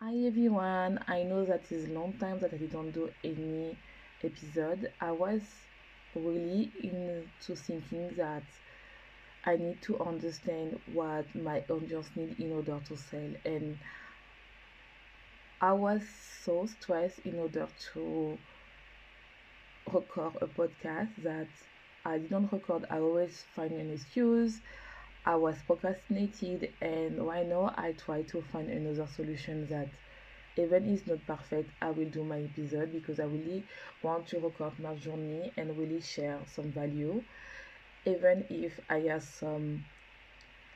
Hi everyone, I know that it's a long time that I didn't do any episode. I was really into thinking that I need to understand what my audience need in order to sell, and I was so stressed in order to record a podcast that I didn't record. I always find an excuse. I was procrastinated, and right now I try to find another solution that even if it's not perfect, I will do my episode because I really want to record my journey and really share some value. Even if I have some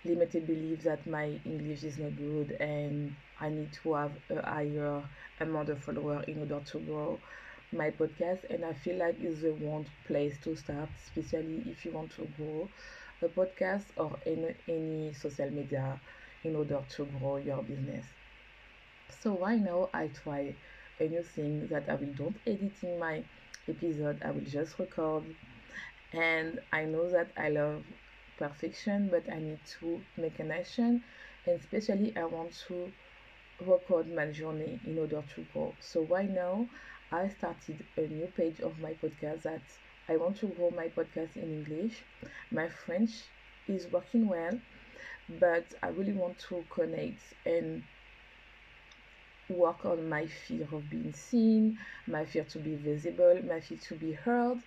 limited belief that my English is not good and I need to have a higher amount of follower in order to grow my podcast, and I feel like it's the one place to start, especially if you want to grow a podcast or any social media in order to grow your business. So right now I try a new thing that I will don't editing my episode. I will just record, and I know that I love perfection, but I need to make an action, and especially I want to record my journey in order to grow. So right now I started a new page of my podcast that I want to grow my podcast in English. My French is working well, but I really want to connect and work on my fear of being seen, my fear to be visible, my fear to be heard,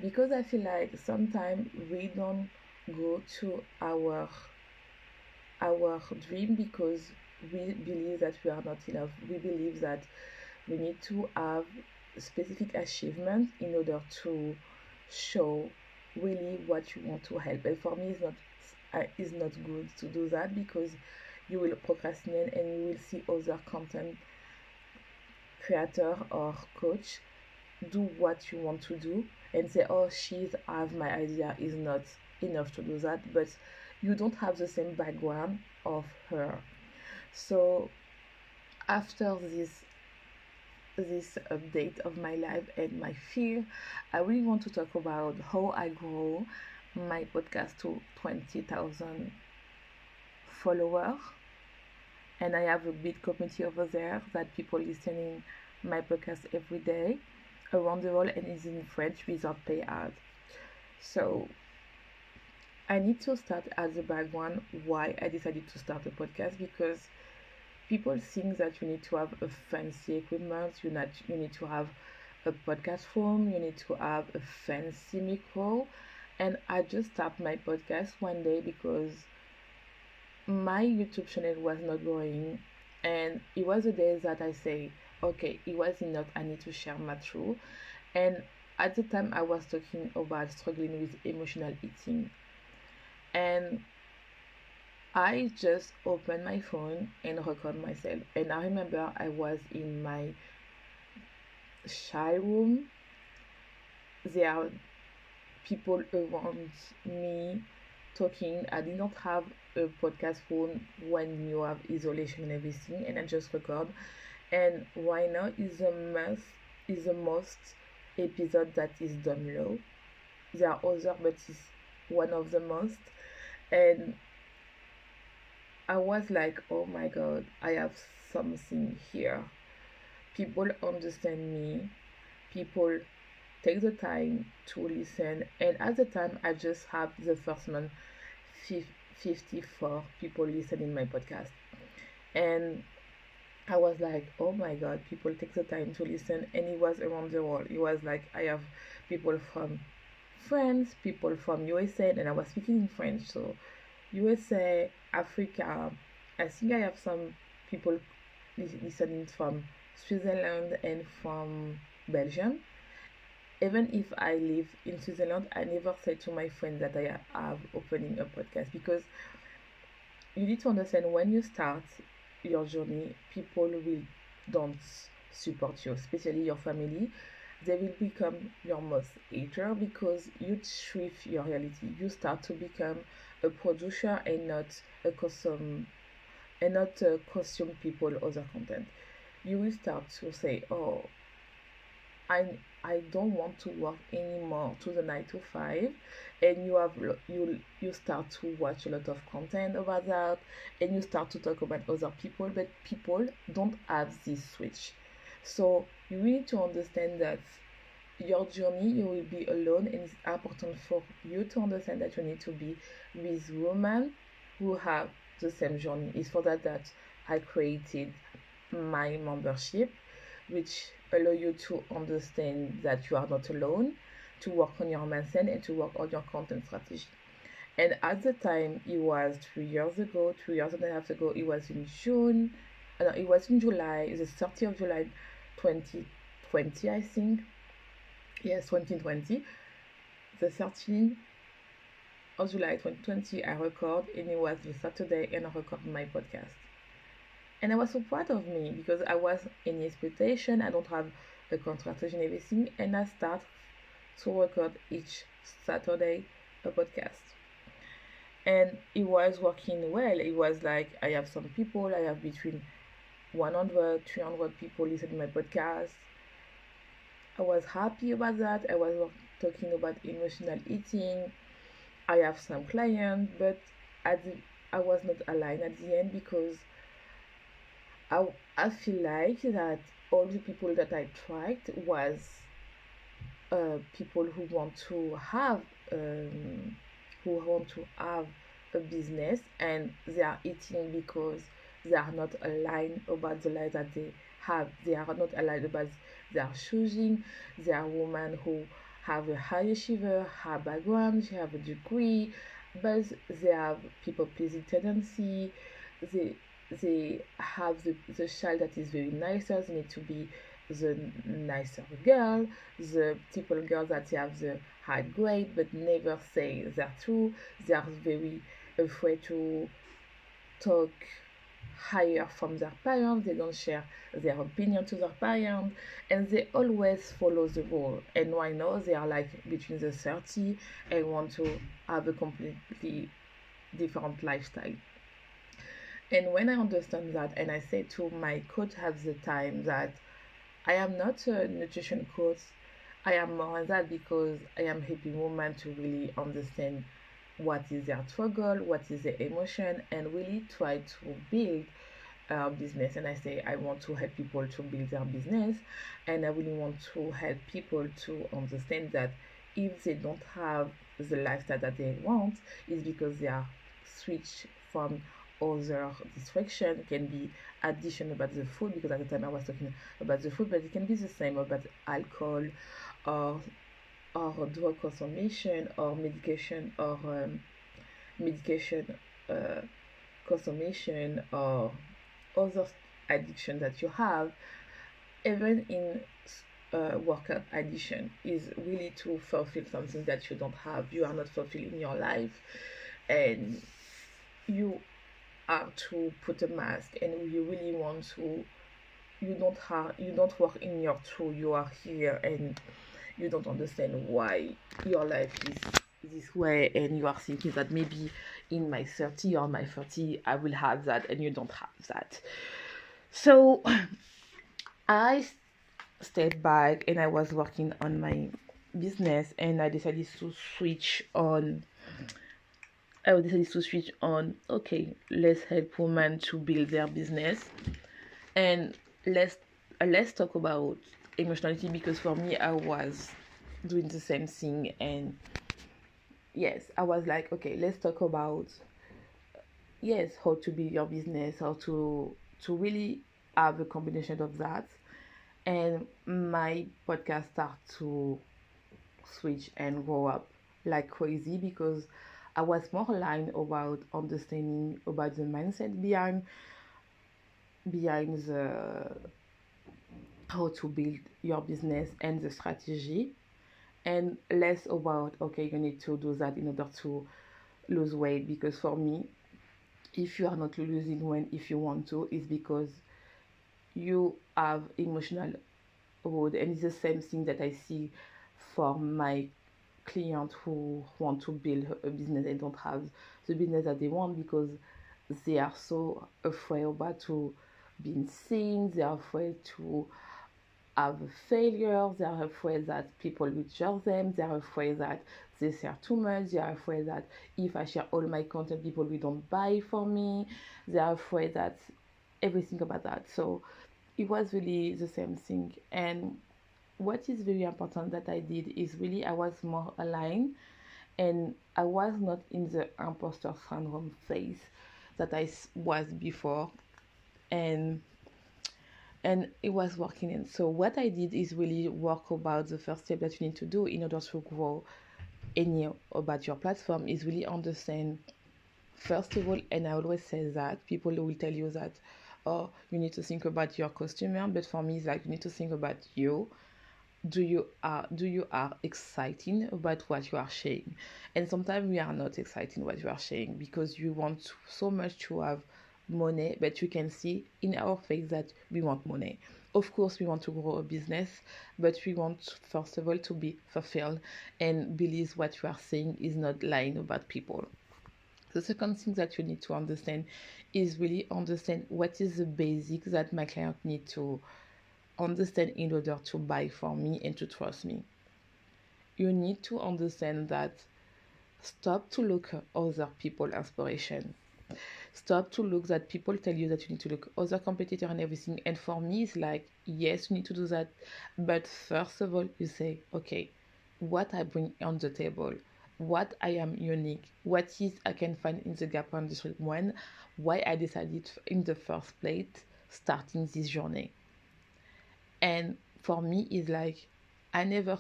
because I feel like sometimes we don't go to our dream because we believe that we are not enough. We believe that we need to have specific achievements in order to show really what you want to help. And for me, it's not good to do that because you will procrastinate and you will see other content creator or coach do what you want to do and say, oh, she's have my idea is not enough to do that, but you don't have the same background of her. So after this update of my life and my fear, I really want to talk about how I grow my podcast to 20,000 followers, and I have a big community over there that people listening my podcast every day around the world, and is in French without pay ads. So I need to start as a background why I decided to start a podcast, because people think that you need to have a fancy equipment, you need to have a podcast phone, you need to have a fancy micro. And I just stopped my podcast one day because my YouTube channel was not growing, and it was the day that I say, okay, it was enough. I need to share my truth. And at the time, I was talking about struggling with emotional eating, and I just opened my phone and record myself. And I remember I was in my child room. There are people around me talking. I did not have a podcast phone when you have isolation and everything, and I just record. And why now is the most episode that is done low. There are other, but it's one of the most. And I was like, oh my god, I have something here. People understand me. People take the time to listen. And at the time, I just have the first month 54 people listening my podcast. And I was like, oh my god, people take the time to listen. And it was around the world. It was like I have people from France, people from USA, and I was speaking in French. So USA, Africa. I think I have some people listening from Switzerland and from Belgium. Even if I live in Switzerland, I never say to my friends that I have opening a podcast, because you need to understand when you start your journey, people will don't support you, especially your family. They will become your most hater because you shift your reality. You start to become a producer and not a custom and not consume people other content. You will start to say, oh, I don't want to work anymore to the 9 to 5, and you start to watch a lot of content about that, and you start to talk about other people, but people don't have this switch. So you need to understand that your journey, you will be alone, and it's important for you to understand that you need to be with women who have the same journey. It's for that I created my membership, which allow you to understand that you are not alone, to work on your mindset and to work on your content strategy. And at the time, it was 3 years ago, 3 years and a half ago, it was in June, no, it was in July, the 30th of July 2020, I think. Yes, 2020. The 13th of July 2020, I record, and it was the Saturday, and I recorded my podcast. And I was so proud of me because I was in expectation. I don't have a contract and everything, and I start to record each Saturday a podcast. And it was working well. It was like I have some people, I have between 100, 300 people listening to my podcast. I was happy about that. I was talking about emotional eating. I have some clients, but I was not aligned at the end because I feel like that all the people that I tried was people who want to have a business, and they are eating because they are not aligned about the life that they have. They are not aligned about their choosing. They are women who have a high achiever, have background, she have a degree, but they have people pleasing tendency. They have the child that is very nicer. They need to be the nicer girl, the typical girl that have the high grade but never say their truth. They are very afraid to talk higher from their parents. They don't share their opinion to their parents, and they always follow the rule. And why not? They are like between the 30 and want to have a completely different lifestyle. And when I understand that, and I say to my coach at the time that I am not a nutrition coach, I am more than that because I am helping women to really understand what is their struggle, what is their emotion, and really try to build a business. And I say I want to help people to build their business, and I really want to help people to understand that if they don't have the lifestyle that they want, it's because they are switched from other distraction. Can be addition about the food, because at the time I was talking about the food, but it can be the same about alcohol or drug consumption or medication uh, consumption or other addiction that you have. Even in workout addiction is really to fulfill something that you don't have, you are not fulfilling your life, and you are to put a mask, and you really want to, you don't work in your truth. You are here and you don't understand why your life is this way, and you are thinking that maybe in my 30 or my 40 I will have that, and you don't have that. So I stepped back and I was working on my business, and I decided to switch on. Okay, let's help women to build their business, and let's talk about emotionality, because for me I was doing the same thing. And yes, I was like, okay, let's talk about, yes, how to build your business, how to really have a combination of that. And my podcast start to switch and grow up like crazy, because I was more aligned about understanding about the mindset behind the how to build your business and the strategy, and less about, okay, you need to do that in order to lose weight. Because for me, if you are not losing weight if you want to, it's because you have emotional road. And it's the same thing that I see for my clients who want to build a business and don't have the business that they want, because they are so afraid about to being seen. They are afraid to have a failure, they are afraid that people will judge them, they are afraid that they share too much, they are afraid that if I share all my content, people will don't buy for me, they are afraid that everything about that. So it was really the same thing. And what is very important that I did is really I was more aligned, and I was not in the imposter syndrome phase that was before. and and it was working. And so what I did is really work about the first step that you need to do in order to grow any about your platform is really understand first of all. And I always say that people will tell you that, oh, you need to think about your customer, but for me it's like you need to think about you. Do you are exciting about what you are sharing? And sometimes we are not exciting what you are sharing because you want so much to have money, but you can see in our face that we want money. Of course we want to grow a business, but we want first of all to be fulfilled and believe what you are saying is not lying about people. The second thing that you need to understand is really understand what is the basics that my client need to understand in order to buy from me and to trust me. You need to understand that stop to look at other people inspiration. Stop to look that people tell you that you need to look other competitor and everything. And for me, it's like, yes, you need to do that. But first of all, you say, okay, what I bring on the table, what I am unique, what is I can find in the gap industry, when, why I decided in the first place starting this journey. And for me, it's like I never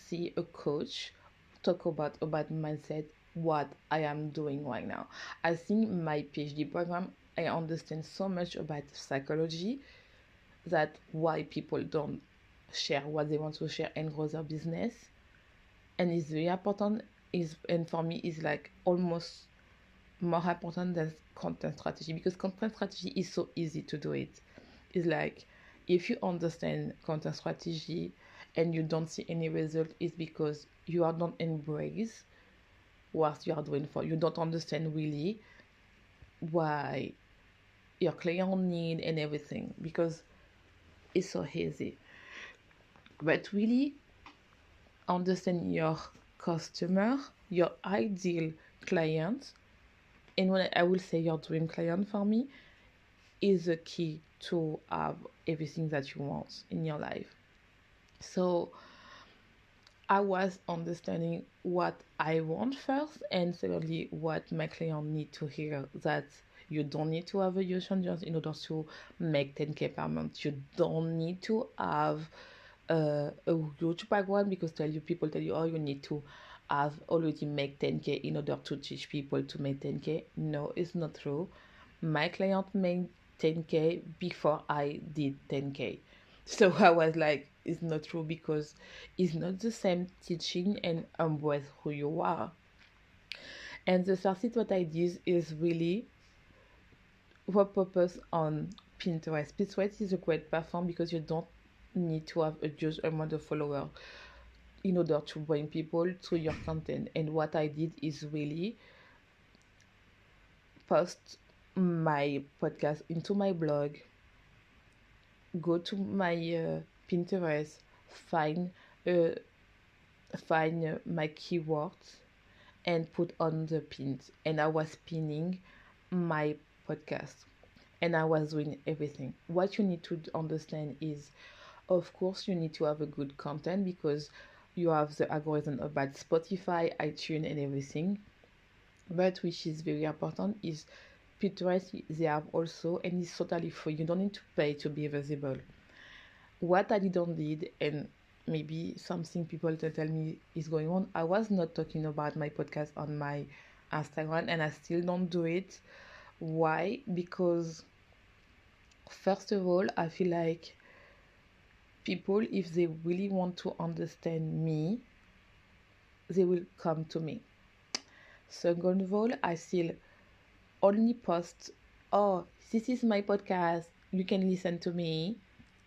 see a coach talk about mindset what I am doing right now. I think my PhD program, I understand so much about psychology that why people don't share what they want to share and grow their business. And it's very important is and for me is like almost more important than content strategy, because content strategy is so easy to do it. It's like if you understand content strategy and you don't see any result, it's because you are not embrace what you are doing for. You don't understand really why your client need and everything, because it's so easy. But really understand your customer, your ideal client, and when I will say your dream client for me is the key to have everything that you want in your life. So I was understanding what I want first, and secondly, what my client need to hear, that you don't need to have a huge audience in order to make 10K per month. You don't need to have a huge background because people tell you, oh, you need to have already make 10K in order to teach people to make 10K. No, it's not true. My client made 10K before I did 10K. So I was like, it's not true, because it's not the same teaching and embrace who you are. And the first thing what I did is really repurpose on Pinterest. Pinterest is a great platform because you don't need to have a huge amount of followers in order to bring people to your content. And what I did is really post my podcast into my blog, go to my Pinterest, find uh, my keywords and put on the pins. And I was pinning my podcast and I was doing everything. What you need to understand is, of course, you need to have a good content because you have the algorithm about Spotify, iTunes, and everything. But which is very important is Pinterest, they have also, and it's totally free. You don't need to pay to be visible. What I didn't did, and maybe something people tell me is going on, I was not talking about my podcast on my Instagram, and I still don't do it. Why? Because first of all, I feel like people, if they really want to understand me, they will come to me. Second of all, I still only post, oh, this is my podcast, you can listen to me,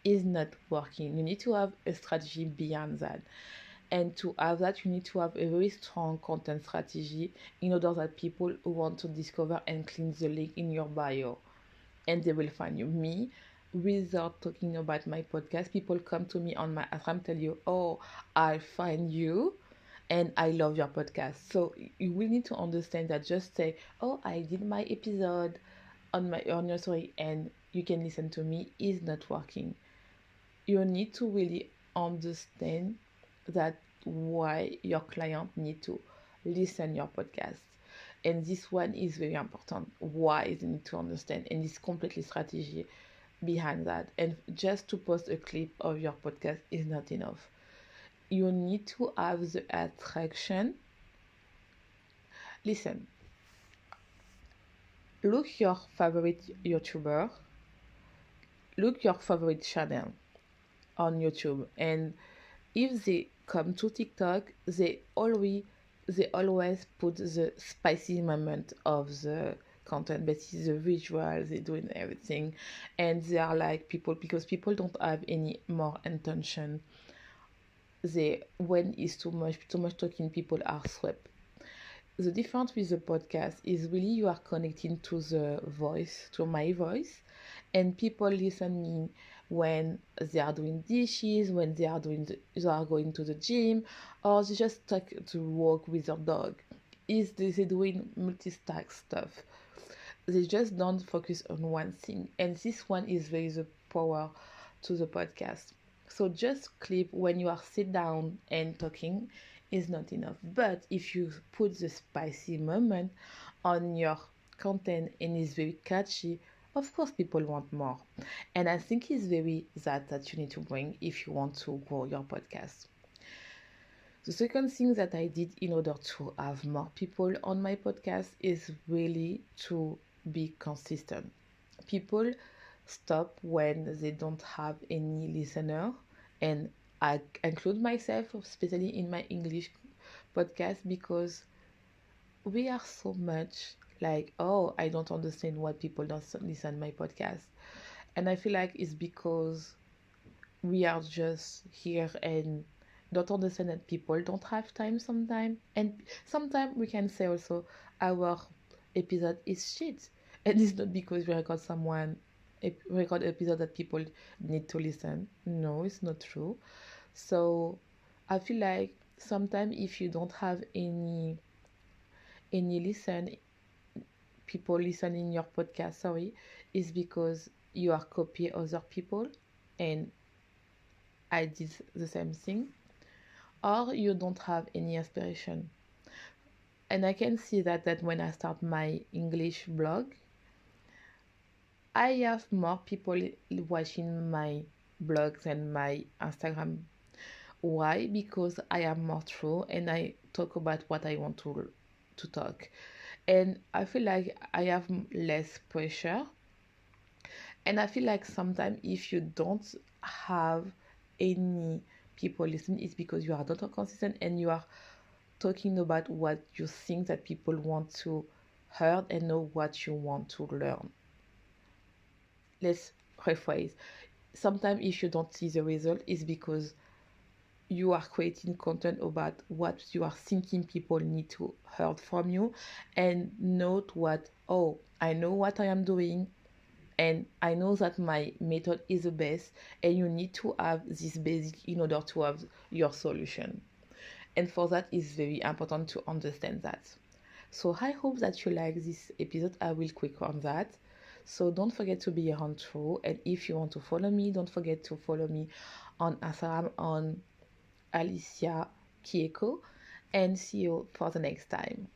is not working. You need to have a strategy beyond that. And to have that, you need to have a very strong content strategy in order that people who want to discover and clean the link in your bio, and they will find you. Me, without talking about my podcast, people come to me on my Instagram, tell you, oh, I find you and I love your podcast. So you will need to understand that just say, oh, I did my episode on your story and you can listen to me is not working. You need to really understand that why your client need to listen your podcast. And this one is very important. Why they need to understand, and it's completely strategy behind that. And just to post a clip of your podcast is not enough. You need to have the attraction. Listen, look your favorite YouTuber, look your favorite channel on YouTube, and if they come to TikTok, they always put the spicy moment of the content, but it's the visual, they doing everything, and they are like people because people don't have any more intention. They when it's too much talking, people are swept. The difference with the podcast is really you are connecting to the voice, to my voice, and people listening when they are doing dishes, when they are going to the gym, or they just take to walk with their dog. Is they doing multi-stack stuff? They just don't focus on one thing, and this one is very the power to the podcast. So just clip when you are sit down and talking is not enough, but if you put the spicy moment on your content and it's very catchy, of course people want more. And I think it's very that you need to bring if you want to grow your podcast. The second thing that I did in order to have more people on my podcast is really to be consistent. People stop when they don't have any listener, and I include myself, especially in my English podcast, because we are so much like, oh, I don't understand why people don't listen to my podcast. And I feel like it's because we are just here and don't understand that people don't have time sometimes. And sometimes we can say also our episode is shit. And it's not because we record episode that people need to listen. No, it's not true. So I feel like sometimes if you don't have any people listening your podcast, sorry, is because you are copy other people, and I did the same thing, or you don't have any aspiration. And I can see that when I start my English blog, I have more people watching my blogs and my Instagram. Why? Because I am more true and I talk about what I want to talk. And I feel like I have less pressure. And I feel like sometimes if you don't have any people listening, it's because you are not consistent and you are talking about what you think that people want to hear and know what you want to learn. Let's rephrase. Sometimes if you don't see the result, it's because you are creating content about what you are thinking people need to hear from you, and note what, oh, I know what I am doing and I know that my method is the best, and you need to have this basic in order to have your solution. And for that, it's very important to understand that. So I hope that you like this episode. I will quick on that. So don't forget to be on true. And if you want to follow me, don't forget to follow me on Instagram on Alicia Kieko. And see you for the next time.